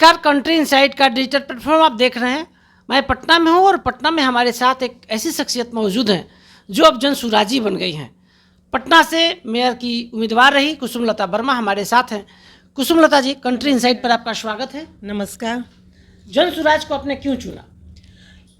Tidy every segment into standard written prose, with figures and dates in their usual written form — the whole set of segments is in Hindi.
नमस्कार, कंट्री इनसाइट का डिजिटल प्लेटफॉर्म आप देख रहे हैं। मैं पटना में हूँ और पटना में हमारे साथ एक ऐसी शख्सियत मौजूद हैं जो अब जनसुराजी बन गई हैं। पटना से मेयर की उम्मीदवार रही कुसुमलता वर्मा हमारे साथ हैं। कुसुमलता जी, कंट्री इनसाइट पर आपका स्वागत है। नमस्कार। जनसुराज को आपने क्यों चुना?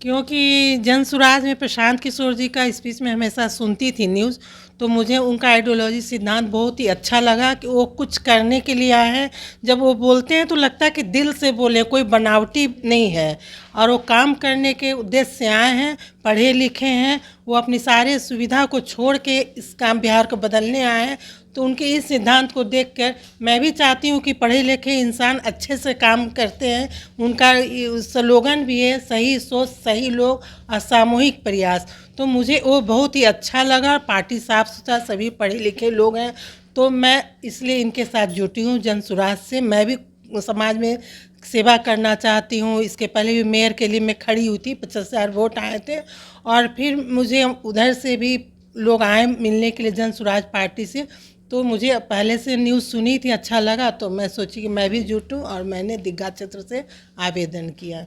क्योंकि जनसुराज में प्रशांत किशोर जी का स्पीच में हमेशा सुनती थी न्यूज़, तो मुझे उनका आइडियोलॉजी सिद्धांत बहुत ही अच्छा लगा कि वो कुछ करने के लिए आए हैं। जब वो बोलते हैं तो लगता है कि दिल से बोले, कोई बनावटी नहीं है और वो काम करने के उद्देश्य से आए हैं, पढ़े लिखे हैं, वो अपनी सारे सुविधा को छोड़ के इस काम बिहार को बदलने आए हैं। तो उनके इस सिद्धांत को देखकर मैं भी चाहती हूँ कि पढ़े लिखे इंसान अच्छे से काम करते हैं। उनका स्लोगन भी है, सही सोच सही लोग और सामूहिक प्रयास। तो मुझे वो बहुत ही अच्छा लगा। पार्टी साफ सुथरा, सभी पढ़े लिखे लोग हैं, तो मैं इसलिए इनके साथ जुटी हूँ जनसुराज से। मैं भी समाज में सेवा करना चाहती हूँ। इसके पहले भी मेयर के लिए मैं खड़ी हुई थी, 50,000 वोट आए थे और फिर मुझे उधर से भी लोग आए मिलने के लिए जनसुराज पार्टी से। तो मुझे पहले से न्यूज़ सुनी थी, अच्छा लगा, तो मैं सोची कि मैं भी जुटूं और मैंने दीघा क्षेत्र से आवेदन किया।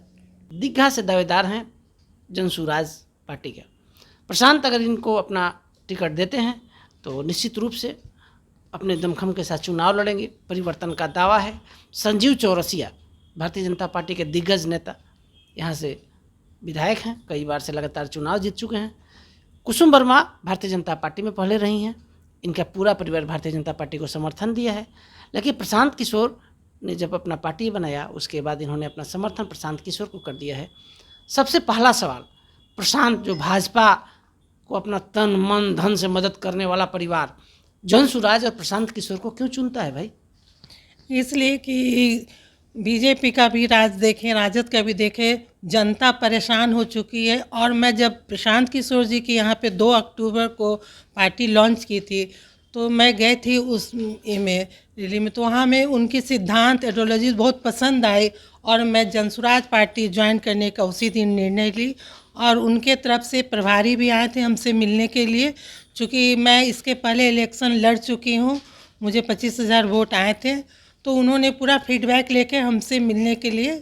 दीघा से दावेदार हैं जनसुराज पार्टी के प्रशांत। अगर इनको अपना टिकट देते हैं तो निश्चित रूप से अपने दमखम के साथ चुनाव लड़ेंगे। परिवर्तन का दावा है। संजीव चौरसिया भारतीय जनता पार्टी के दिग्गज नेता, यहाँ से विधायक हैं, कई बार से लगातार चुनाव जीत चुके हैं। कुसुम वर्मा भारतीय जनता पार्टी में पहले रही हैं। इनका पूरा परिवार भारतीय जनता पार्टी को समर्थन दिया है। लेकिन प्रशांत किशोर ने जब अपना पार्टी बनाया उसके बाद इन्होंने अपना समर्थन प्रशांत किशोर को कर दिया है। सबसे पहला सवाल, प्रशांत जो भाजपा को अपना तन मन धन से मदद करने वाला परिवार, जनसुराज और प्रशांत किशोर को क्यों चुनता है भाई? इसलिए कि बीजेपी का भी राज देखें, राजद का भी देखें, जनता परेशान हो चुकी है। और मैं जब प्रशांत किशोर जी की यहाँ पे 2 अक्टूबर को पार्टी लॉन्च की थी, तो मैं गई थी उस में रैली में, तो वहाँ में उनकी सिद्धांत आइडियोलॉजी बहुत पसंद आई और मैं जनसुराज पार्टी ज्वाइन करने का उसी दिन निर्णय ली। और उनके तरफ से प्रभारी भी आए थे हमसे मिलने के लिए, चूँकि मैं इसके पहले इलेक्शन लड़ चुकी हूँ, मुझे 25,000 वोट आए थे। तो उन्होंने पूरा फीडबैक लेके हमसे मिलने के लिए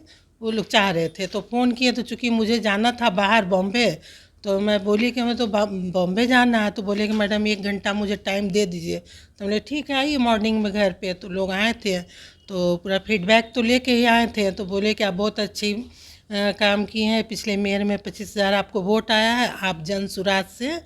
वो लोग चाह रहे थे, तो फ़ोन किए। तो चूँकि मुझे जाना था बाहर बॉम्बे, तो मैं बोली कि हमें तो बॉम्बे जाना है। तो बोले कि मैडम 1 घंटा मुझे टाइम दे दीजिए। तो बोले ठीक है, आइए मॉर्निंग में घर पे। तो लोग आए थे, तो पूरा फीडबैक तो लेके ही आए थे। तो बोले कि आप बहुत अच्छी काम किए हैं, पिछले मेयर में 25,000 आपको वोट आया है, आप जनसुराज से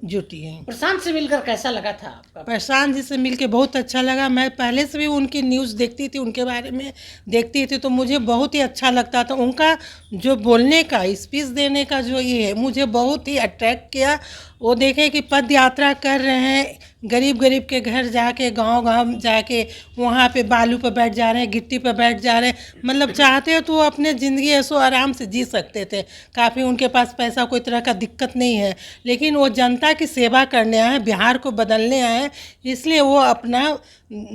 जुटी हैं। प्रशांत से मिलकर कैसा लगा था आपका? प्रशांत जी से मिलके बहुत अच्छा लगा। मैं पहले से भी उनकी न्यूज़ देखती थी, उनके बारे में देखती थी, तो मुझे बहुत ही अच्छा लगता था। उनका जो बोलने का, स्पीच देने का जो ये है, मुझे बहुत ही अट्रैक्ट किया। वो देखे कि पद यात्रा कर रहे हैं, गरीब गरीब के घर जाके, गांव-गांव जाके, वहाँ पे बालू पे बैठ जा रहे हैं, गिट्टी पे बैठ जा रहे हैं। मतलब चाहते हैं तो वो अपने ज़िंदगी ऐसो आराम से जी सकते थे। काफ़ी उनके पास पैसा, कोई तरह का दिक्कत नहीं है, लेकिन वो जनता की सेवा करने आए हैं, बिहार को बदलने आए हैं। इसलिए वो अपना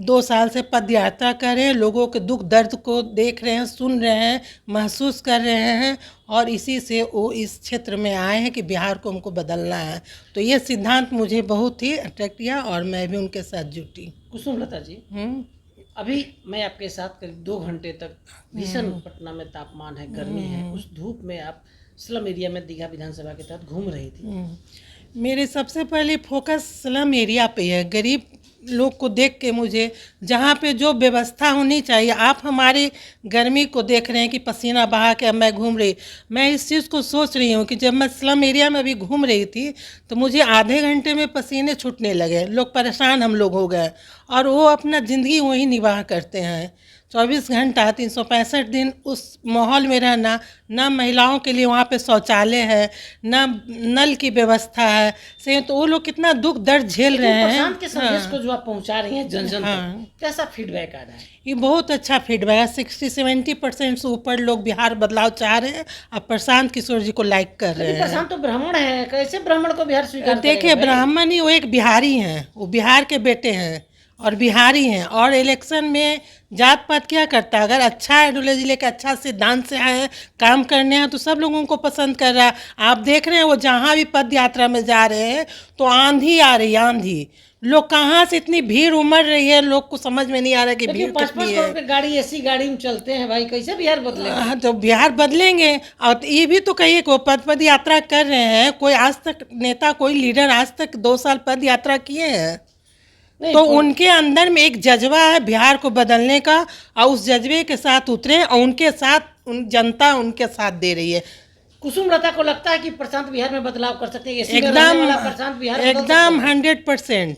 2 साल से पद यात्रा कर रहे हैं, लोगों के दुख दर्द को देख रहे हैं, सुन रहे हैं, महसूस कर रहे हैं, और इसी से वो इस क्षेत्र में आए हैं कि बिहार को हमको बदलना है। तो ये सिद्धांत मुझे बहुत ही अट्रैक्ट किया और मैं भी उनके साथ जुटी। कुसुमलता जी, अभी मैं आपके साथ करीब 2 घंटे तक, भीषण पटना में तापमान है, गर्मी है, उस धूप में आप स्लम एरिया में दीघा विधानसभा के तहत घूम रही थी। मेरे सबसे पहले फोकस स्लम एरिया पे है। गरीब लोग को देख के मुझे, जहाँ पे जो व्यवस्था होनी चाहिए, आप हमारी गर्मी को देख रहे हैं कि पसीना बहा के अब मैं घूम रही, मैं इस चीज़ को सोच रही हूँ कि जब मैं स्लम एरिया में अभी घूम रही थी तो मुझे आधे घंटे में पसीने छूटने लगे। लोग परेशान हम लोग हो गए, और वो अपना ज़िंदगी वहीं निर्वाह करते हैं 24 घंटा 365 दिन उस माहौल में रहना। ना महिलाओं के लिए वहाँ पे शौचालय है, ना नल की व्यवस्था है से, तो वो लोग कितना दुख दर्द झेल रहे हैं। प्रशांत के संदेश को जो आप पहुंचा रही हैं जन जन तक, कैसा फीडबैक आ रहा है? ये बहुत अच्छा फीडबैक है। 60-70% से ऊपर लोग बिहार बदलाव चाह रहे हैं और प्रशांत किशोर जी को लाइक कर रहे हैं। प्रशांत तो ब्राह्मण है, कैसे ब्राह्मण को बिहार स्वीकार देखिए, ब्राह्मण ही, वो एक बिहारी हैं, वो बिहार के बेटे हैं और बिहारी हैं। और इलेक्शन में जात पात क्या करता है? अगर अच्छा आइडियोलॉजी लेकर, अच्छा सिद्धांत से आए हैं, काम करने हैं, तो सब लोगों को पसंद कर रहा है। आप देख रहे हैं वो जहाँ भी पद यात्रा में जा रहे हैं तो आंधी आ रही, आंधी लोग कहाँ से इतनी भीड़ उमड़ रही है, लोग को समझ में नहीं आ रहा कि भीड़ लेकिन 5-5 कितनी करोड़ है। के गाड़ी ऐसी गाड़ी में चलते हैं भाई, कैसे बिहार बदलेगा? हाँ, तो बिहार बदलेंगे। और ये भी तो कहिए को पद यात्रा कर रहे हैं, कोई आज तक नेता, कोई लीडर आज तक 2 साल पद यात्रा किए हैं? नहीं तो उनके अंदर में एक जज्बा है बिहार को बदलने का, और उस जज्बे के साथ उतरे, और उनके साथ जनता उनके साथ दे रही है। कुसुम लता को लगता है कि प्रशांत बिहार में बदलाव कर सकते हैं, एसी में रहने एकदम वाला प्रशांत बिहार बदल सकता एकदम है? 100%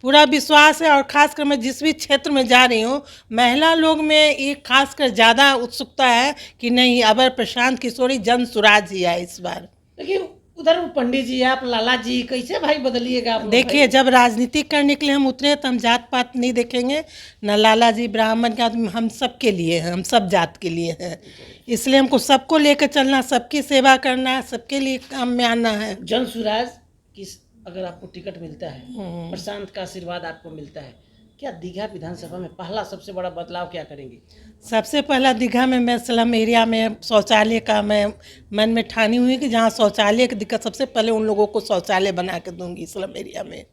पूरा विश्वास है। और खासकर मैं जिस भी क्षेत्र में जा रही हूँ, महिला लोग में एक खासकर ज़्यादा उत्सुकता है कि नहीं, अबर प्रशांत किशोरी जन सुराज ही आए इस बार। लेकिन उधर वो पंडित जी, आप लाला जी, कैसे भाई बदलिएगा आप लोग देखिए, जब राजनीति करने के लिए हम उतरे तो हम जात पात नहीं देखेंगे, न लाला जी ब्राह्मण का, हम सबके लिए हैं, हम सब जात के लिए हैं। इसलिए हमको सबको लेकर चलना, सबकी सेवा करना, सबके लिए काम में आना है। भाई? जन सुराज की अगर आपको टिकट मिलता है, प्रशांत का आशीर्वाद आपको मिलता है, क्या दीघा विधानसभा में पहला सबसे बड़ा बदलाव क्या करेंगे? सबसे पहला दीघा में मैं स्लम एरिया में शौचालय का मैं मन में ठानी हुई कि जहाँ शौचालय की दिक्कत, सबसे पहले उन लोगों को शौचालय बना के दूंगी स्लम एरिया में।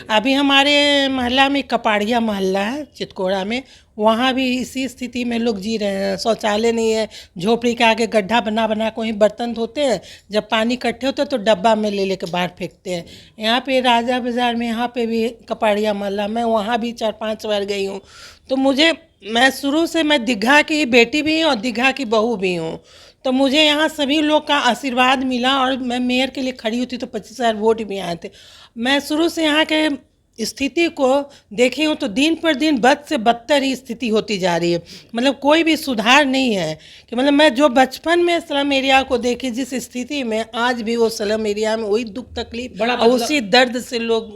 अभी हमारे मोहल्ला में कपाड़िया मोहल्ला है चितकोड़ा में, वहाँ भी इसी स्थिति में लोग जी रहे हैं, शौचालय नहीं है, झोपड़ी के आगे गड्ढा बना बना के वहीं बर्तन धोते हैं, जब पानी इकट्ठे होते हैं तो डब्बा में ले लेके बाहर फेंकते हैं। यहाँ पे राजा बाज़ार में, यहाँ पे भी कपाड़िया मोहल्ला, मैं वहाँ भी 4-5 बार गई हूँ। तो मैं शुरू से, मैं दीघा की बेटी भी हूँ और दीघा की बहू भी हूँ, तो मुझे यहाँ सभी लोग का आशीर्वाद मिला, और मैं मेयर के लिए खड़ी होती तो 25,000 वोट भी आए थे। मैं शुरू से यहाँ के स्थिति को देखी हूँ, तो दिन पर दिन बद से बदतर ही स्थिति होती जा रही है, मतलब कोई भी सुधार नहीं है। कि मतलब मैं जो बचपन में स्लम एरिया को देखी जिस स्थिति में, आज भी वो स्लम एरिया में वही दुख तकलीफ और उसी दर्द से लोग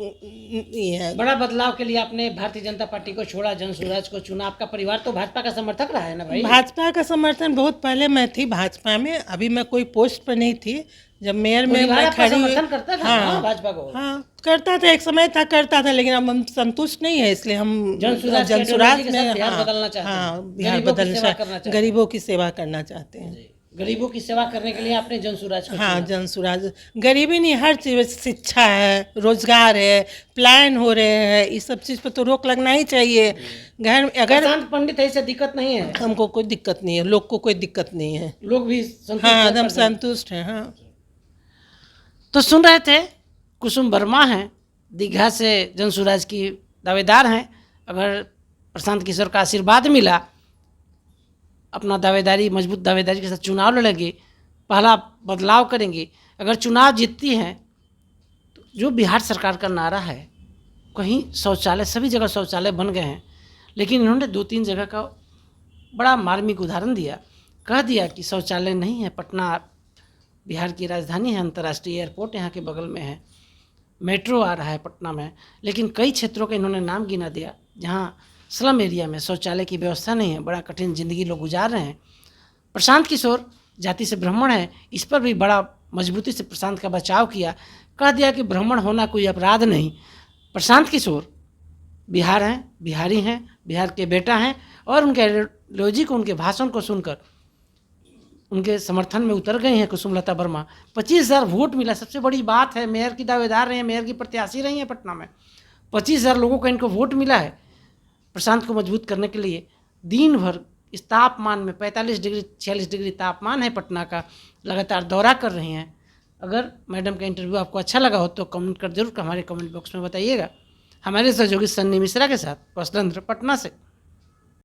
ये है। बड़ा बदलाव के लिए आपने भारतीय जनता पार्टी को छोड़ा, जन सुराज को चुना। आपका परिवार तो भाजपा का समर्थक रहा है ना भाई? भाजपा का समर्थन बहुत पहले मैं थी भाजपा में, अभी मैं कोई पोस्ट पर नहीं थी। जब मेयर में मैं खड़ी हुई, समर्थन करता था हाँ, भाजपा को? हाँ करता था, एक समय था करता था, लेकिन अब हम संतुष्ट नहीं है, इसलिए हम जनसुराज में, बिहार बदलना चाहते हैं। हाँ बिहार बदलना, गरीबों की सेवा करना चाहते हैं। गरीबों की सेवा करने के लिए आपने जनसुराज को हाँ, जनसुराज। गरीबी नहीं, हर चीज़, शिक्षा है, रोजगार है, प्लान हो रहे हैं, इस सब चीज़ पर तो रोक लगना ही चाहिए। घर में अगर प्रशांत पंडित है, इससे दिक्कत नहीं है? हमको कोई दिक्कत नहीं है, लोग को कोई दिक्कत नहीं है, लोग भी संतुष्ट हाँ एकदम संतुष्ट हैं। हाँ, तो सुन रहे थे, कुसुम वर्मा हैं, दीघा से जनसुराज की दावेदार हैं। अगर प्रशांत किशोर का आशीर्वाद मिला, अपना दावेदारी, मजबूत दावेदारी के साथ चुनाव लड़ेंगे, पहला बदलाव करेंगे। अगर चुनाव जीतती हैं तो जो बिहार सरकार का नारा है, कहीं शौचालय, सभी जगह शौचालय बन गए हैं, लेकिन इन्होंने 2-3 जगह का बड़ा मार्मिक उदाहरण दिया, कह दिया कि शौचालय नहीं है। पटना बिहार की राजधानी है, अंतर्राष्ट्रीय एयरपोर्ट यहाँ के बगल में है, मेट्रो आ रहा है पटना में, लेकिन कई क्षेत्रों का इन्होंने नाम गिना दिया जहाँ स्लम एरिया में शौचालय की व्यवस्था नहीं है, बड़ा कठिन जिंदगी लोग गुजार रहे हैं। प्रशांत किशोर जाति से ब्राह्मण है, इस पर भी बड़ा मजबूती से प्रशांत का बचाव किया, कह दिया कि ब्राह्मण होना कोई अपराध नहीं। प्रशांत किशोर बिहार हैं, बिहारी हैं, बिहार के बेटा हैं, और उनके आइडियोलॉजी को, उनके भाषण को सुनकर उनके समर्थन में उतर गई हैं कुसुमलता वर्मा। 25,000 वोट मिला, सबसे बड़ी बात है। मेयर की दावेदार रही हैं, मेयर की प्रत्याशी रही हैं पटना में। 25,000 लोगों का इनको वोट मिला है प्रशांत को मजबूत करने के लिए। दिन भर इस तापमान में, 45 डिग्री 46 डिग्री तापमान है पटना का, लगातार दौरा कर रही हैं। अगर मैडम का इंटरव्यू आपको अच्छा लगा हो तो कमेंट कर जरूर हमारे कमेंट बॉक्स में बताइएगा। हमारे सहयोगी सन्नी मिश्रा के साथ कौशलेंद्र, पटना से।